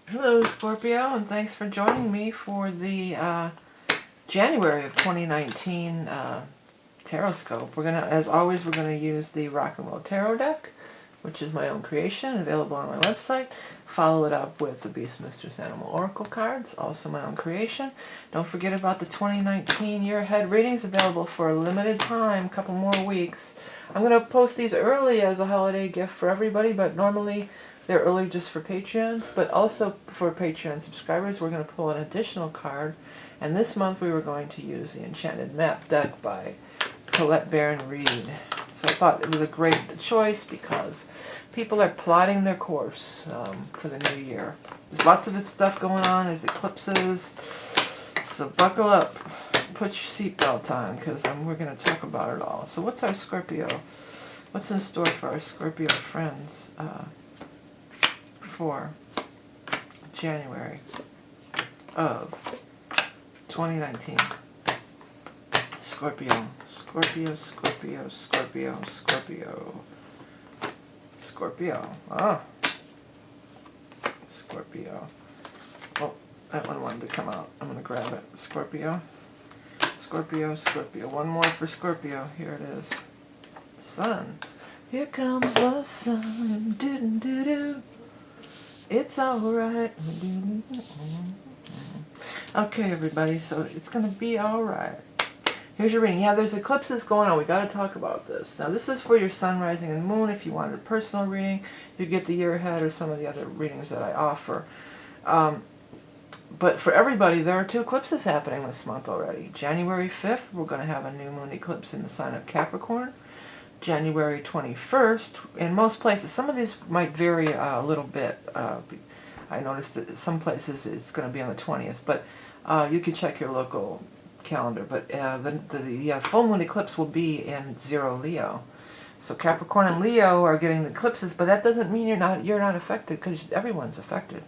Hello, Scorpio, and thanks for joining me for the January of 2019 tarot scope. As always, we're gonna use the Rock and Roll Tarot deck, which is my own creation, available on my website. Follow it up with the Beast Mistress Animal Oracle cards, also my own creation. Don't forget about the 2019 year ahead readings, available for a limited time, a couple more weeks. I'm gonna post these early as a holiday gift for everybody, but normally they're early just for Patreons, but also for Patreon subscribers, we're going to pull an additional card. And this month we were going to use the Enchanted Map deck by Colette Baron Reed. So I thought it was a great choice because people are plotting their course for the new year. There's lots of stuff going on. There's eclipses. So buckle up. Put your seatbelt on because we're going to talk about it all. So what's our Scorpio? What's in store for our Scorpio friends? For January of 2019. Scorpio, Scorpio, Scorpio, Scorpio, Scorpio, Scorpio. Ah, Scorpio. Oh, that one wanted to come out. I'm going to grab it. Scorpio, Scorpio, Scorpio. One more for Scorpio. Here it is. Sun. Here comes the sun. Doo-doo-doo-doo. It's alright. Okay, everybody, so it's going to be alright. Here's your reading. Yeah, there's eclipses going on. We got to talk about this. Now, this is for your sun, rising, and moon. If you wanted a personal reading, you get the year ahead or some of the other readings that I offer. But for everybody, there are two eclipses happening this month already. January 5th, we're going to have a new moon eclipse in the sign of Capricorn. January 21st, in most places, some of these might vary a little bit. I noticed that some places it's going to be on the 20th, but you can check your local calendar. But the full moon eclipse will be in 0 Leo. So Capricorn and Leo are getting the eclipses, but that doesn't mean you're not affected, because everyone's affected.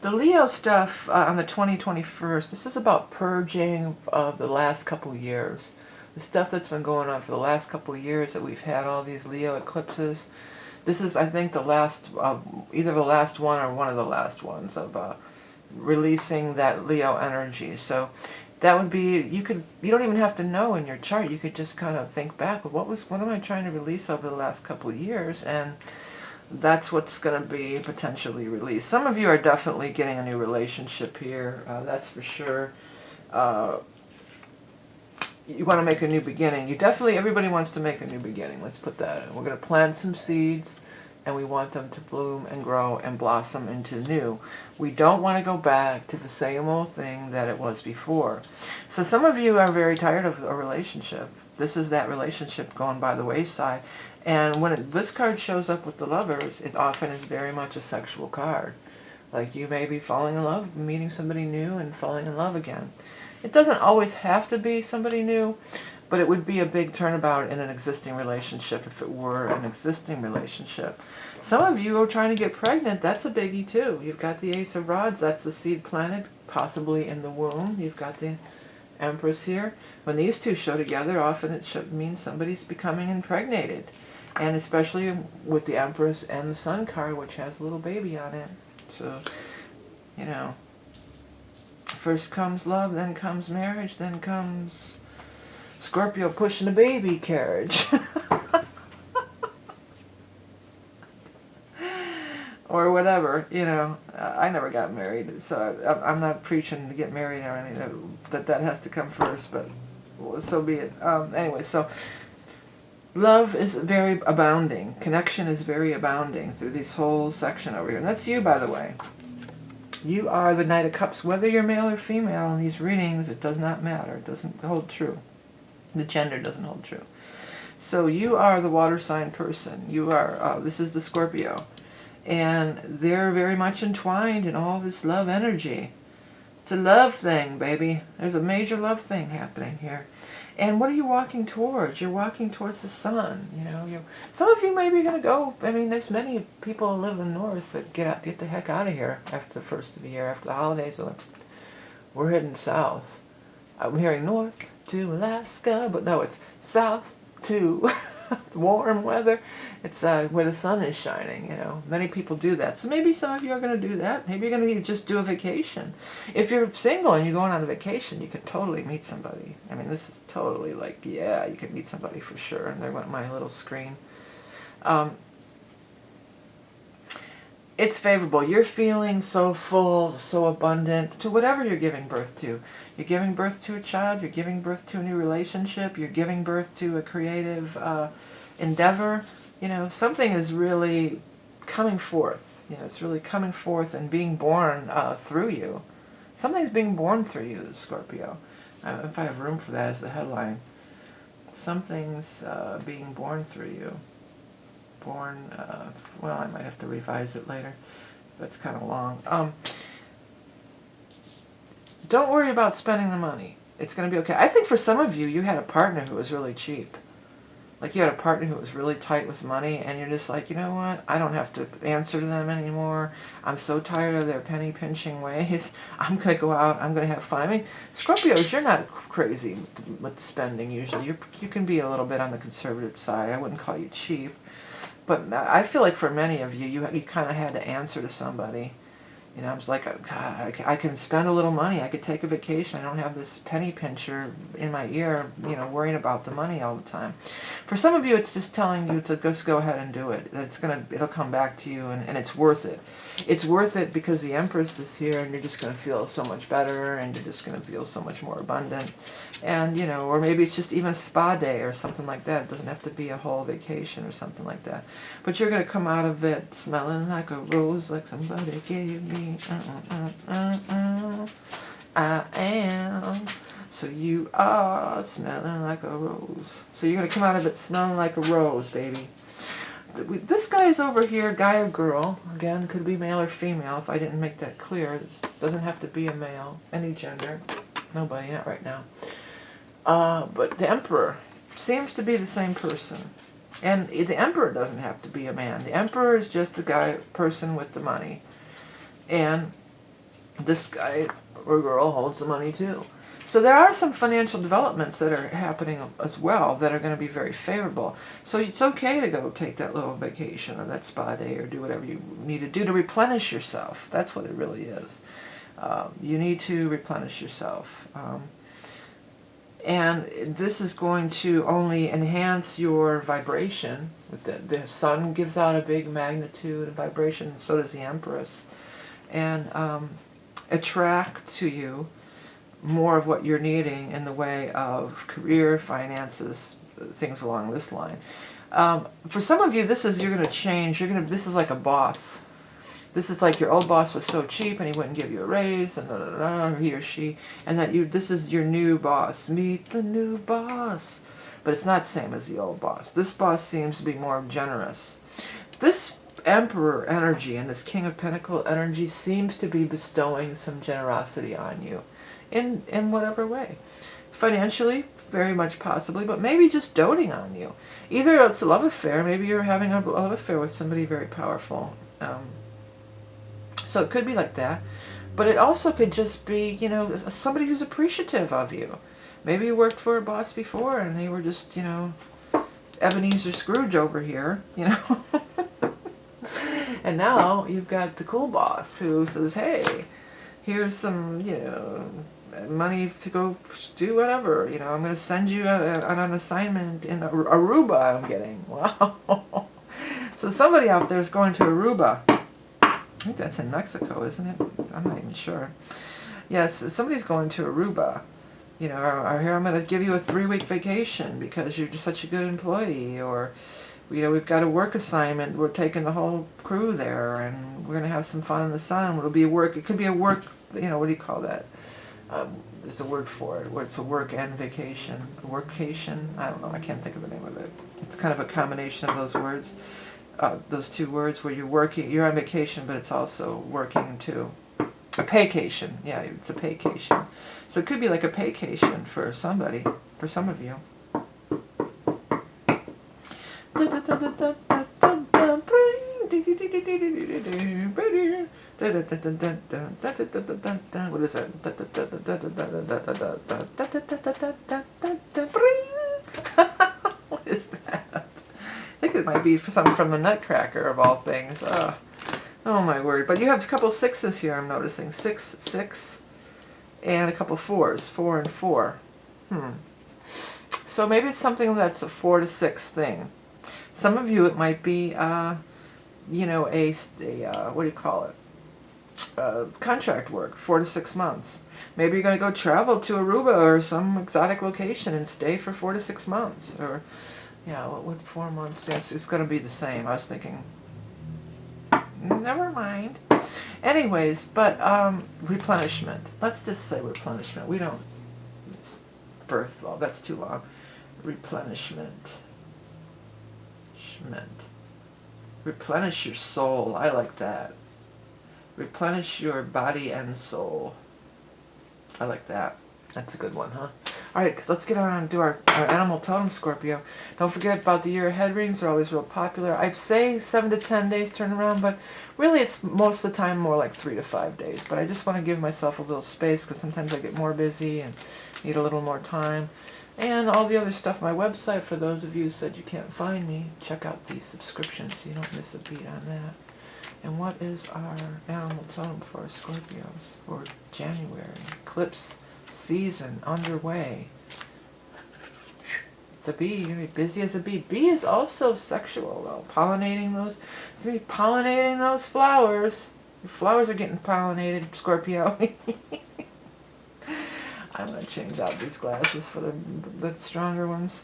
The Leo stuff on the 21st, this is about purging of the last couple years. The stuff that's been going on for the last couple of years that we've had all these Leo eclipses. This is, I think, the last, either the last one or one of the last ones of releasing that Leo energy. So that would be, you don't even have to know in your chart. You could just kind of think back, what am I trying to release over the last couple of years? And that's what's going to be potentially released. Some of you are definitely getting a new relationship here. That's for sure. You want to make a new beginning. Everybody wants to make a new beginning. Let's put that in. We're going to plant some seeds, and we want them to bloom and grow and blossom into new. We don't want to go back to the same old thing that it was before. So some of you are very tired of a relationship. This is that relationship going by the wayside. And when this card shows up with the Lovers, it often is very much a sexual card. Like you may be falling in love, meeting somebody new, and falling in love again. It doesn't always have to be somebody new, but it would be a big turnabout in an existing relationship if it were an existing relationship. Some of you are trying to get pregnant. That's a biggie too. You've got the Ace of Rods. That's the seed planted, possibly in the womb. You've got the Empress here. When these two show together, often it means somebody's becoming impregnated. And especially with the Empress and the Sun card, which has a little baby on it. So, you know. First comes love, then comes marriage, then comes Scorpio pushing a baby carriage. Or whatever, you know. I never got married, so I'm not preaching to get married or anything. That has to come first, but so be it. Anyway, so love is very abounding. Connection is very abounding through this whole section over here. And that's you, by the way. You are the Knight of Cups. Whether you're male or female in these readings, it does not matter. It doesn't hold true. The gender doesn't hold true. So you are the water sign person. You are, this is the Scorpio. And they're very much entwined in all this love energy. It's a love thing, baby. There's a major love thing happening here. And what are you walking towards? You're walking towards the sun. You know, some of you maybe going to go. I mean, there's many people who live in the north that get the heck out of here after the first of the year, after the holidays. We're heading south. I'm hearing north to Alaska, but no, it's south to warm weather. It's where the sun is shining, you know. Many people do that. So maybe some of you are going to do that. Maybe you're going to just do a vacation. If you're single and you're going on a vacation, you can totally meet somebody. I mean, this is totally like, yeah, you can meet somebody for sure. And there went my little screen. It's favorable. You're feeling so full, so abundant to whatever you're giving birth to. You're giving birth to a child. You're giving birth to a new relationship. You're giving birth to a creative endeavor. You know, something is really coming forth. You know, it's really coming forth and being born through you. Something's being born through you, Scorpio. If I have room for that as the headline. Something's being born through you. Born, well, I might have to revise it later. That's kind of long. Don't worry about spending the money. It's going to be okay. I think for some of you, you had a partner who was really cheap. Like you had a partner who was really tight with money, and you're just like, you know what? I don't have to answer to them anymore. I'm so tired of their penny pinching ways. I'm going to go out. I'm going to have fun. I mean, Scorpios, you're not crazy with spending usually. You can be a little bit on the conservative side. I wouldn't call you cheap. But I feel like for many of you, you kind of had to answer to somebody. You know, I was like, God, I can spend a little money. I could take a vacation. I don't have this penny pincher in my ear, you know, worrying about the money all the time. For some of you, it's just telling you to just go ahead and do it. It'll come back to you, and it's worth it. It's worth it because the Empress is here, and you're just going to feel so much better, and you're just going to feel so much more abundant. And, you know, or maybe it's just even a spa day or something like that. It doesn't have to be a whole vacation or something like that. But you're going to come out of it smelling like a rose, like somebody gave me. I am. So you are smelling like a rose. So you're going to come out of it smelling like a rose, baby. This guy is over here, guy or girl. Again, could be male or female if I didn't make that clear. This doesn't have to be a male, any gender. Nobody, not right now. But the Emperor seems to be the same person. And the Emperor doesn't have to be a man. The Emperor is just a person with the money. And this guy or girl holds the money too. So there are some financial developments that are happening as well that are going to be very favorable. So it's okay to go take that little vacation or that spa day or do whatever you need to do to replenish yourself. That's what it really is. You need to replenish yourself. And this is going to only enhance your vibration. The sun gives out a big magnitude of vibration, and so does the Empress. And attract to you more of what you're needing in the way of career, finances, things along this line. For some of you, you're going to change. This is like a boss. This is like your old boss was so cheap and he wouldn't give you a raise, and or he or she, and this is your new boss. Meet the new boss. But it's not the same as the old boss. This boss seems to be more generous. This Emperor energy and this King of Pentacles energy seems to be bestowing some generosity on you in whatever way. Financially, very much possibly, but maybe just doting on you. Either it's a love affair, maybe you're having a love affair with somebody very powerful. So it could be like that, but it also could just be, you know, somebody who's appreciative of you. Maybe you worked for a boss before and they were just, you know, Ebenezer Scrooge over here, you know. And now you've got the cool boss who says, hey, here's some, you know, money to go do whatever. You know, I'm going to send you on an assignment in Aruba I'm getting. Wow. So somebody out there is going to Aruba. I think that's in Mexico, isn't it? I'm not even sure. Yes, somebody's going to Aruba. You know, or here I'm going to give you a 3-week vacation because you're just such a good employee. Or, you know, we've got a work assignment. We're taking the whole crew there, and we're going to have some fun in the sun. It'll be a work. It could be a work. You know, what do you call that? There's a word for it, where it's a work and vacation. A workcation. I don't know. I can't think of the name of it. It's kind of a combination of those words. Those two words where you're working. You're on vacation, but it's also working too. A paycation. Yeah, it's a paycation. So it could be like a paycation for somebody, for some of you. What is that? What is that? think it might be for something from the Nutcracker of all things. Oh my word. But you have a couple sixes here, I'm noticing. 6, 6, and a couple fours. 4 and 4. So maybe it's something that's a 4 to 6 thing. Some of you, it might be, you know, what do you call it? Contract work, 4 to 6 months. Maybe you're going to go travel to Aruba or some exotic location and stay for 4 to 6 months. Or, yeah, what would 4 months? Yes, it's going to be the same. I was thinking, never mind. Anyways, but replenishment. Let's just say replenishment. We don't birth, oh, that's too long. Replenishment. Replenish your soul. I like that. Replenish your body and soul. I like that. That's a good one, huh? Alright, let's get on and do our animal totem, Scorpio. Don't forget about the year ahead readings. They're always real popular. I'd say 7 to 10 days turnaround, but really it's most of the time more like 3 to 5 days. But I just want to give myself a little space because sometimes I get more busy and need a little more time. And all the other stuff, my website, for those of you who said you can't find me, check out the subscriptions so you don't miss a beat on that. And what is our animal totem for Scorpios for January? Eclipse season underway. The bee, you're going to be busy as a bee. Bee is also sexual, though. Pollinating those, it's going to be pollinating those flowers. Your flowers are getting pollinated, Scorpio. I'm going to change out these glasses for the stronger ones.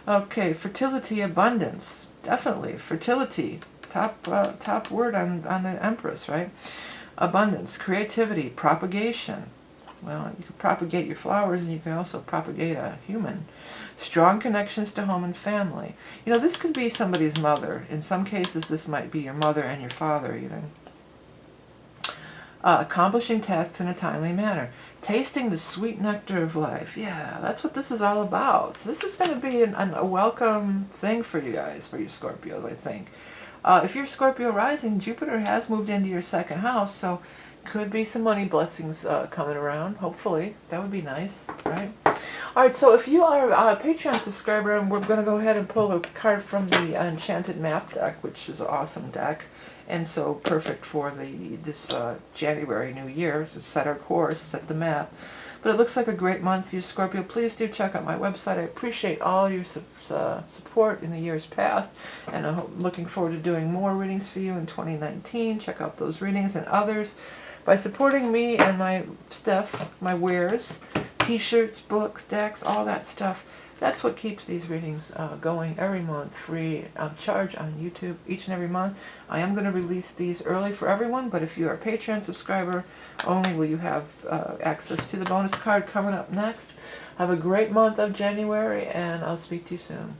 Okay, fertility, abundance. Definitely, fertility. Top word on the Empress, right? Abundance, creativity, propagation. Well, you can propagate your flowers and you can also propagate a human. Strong connections to home and family. You know, this could be somebody's mother. In some cases, this might be your mother and your father even. Accomplishing tasks in a timely manner. Tasting the sweet nectar of life. Yeah, that's what this is all about. So this is going to be a welcome thing for you guys, for you Scorpios, I think. If you're Scorpio rising, Jupiter has moved into your second house, so could be some money blessings coming around, hopefully. That would be nice, right? Alright, so if you are a Patreon subscriber, and we're going to go ahead and pull a card from the Enchanted Map deck, which is an awesome deck, and so perfect for this January New Year, to set our course, set the map. But it looks like a great month for you, Scorpio. Please do check out my website. I appreciate all your support in the years past, and I'm looking forward to doing more readings for you in 2019. Check out those readings and others by supporting me and my stuff, my wares, t-shirts, books, decks, all that stuff. That's what keeps these readings going every month, free of charge on YouTube each and every month. I am going to release these early for everyone, but if you are a Patreon subscriber, only will you have access to the bonus card coming up next. Have a great month of January, and I'll speak to you soon.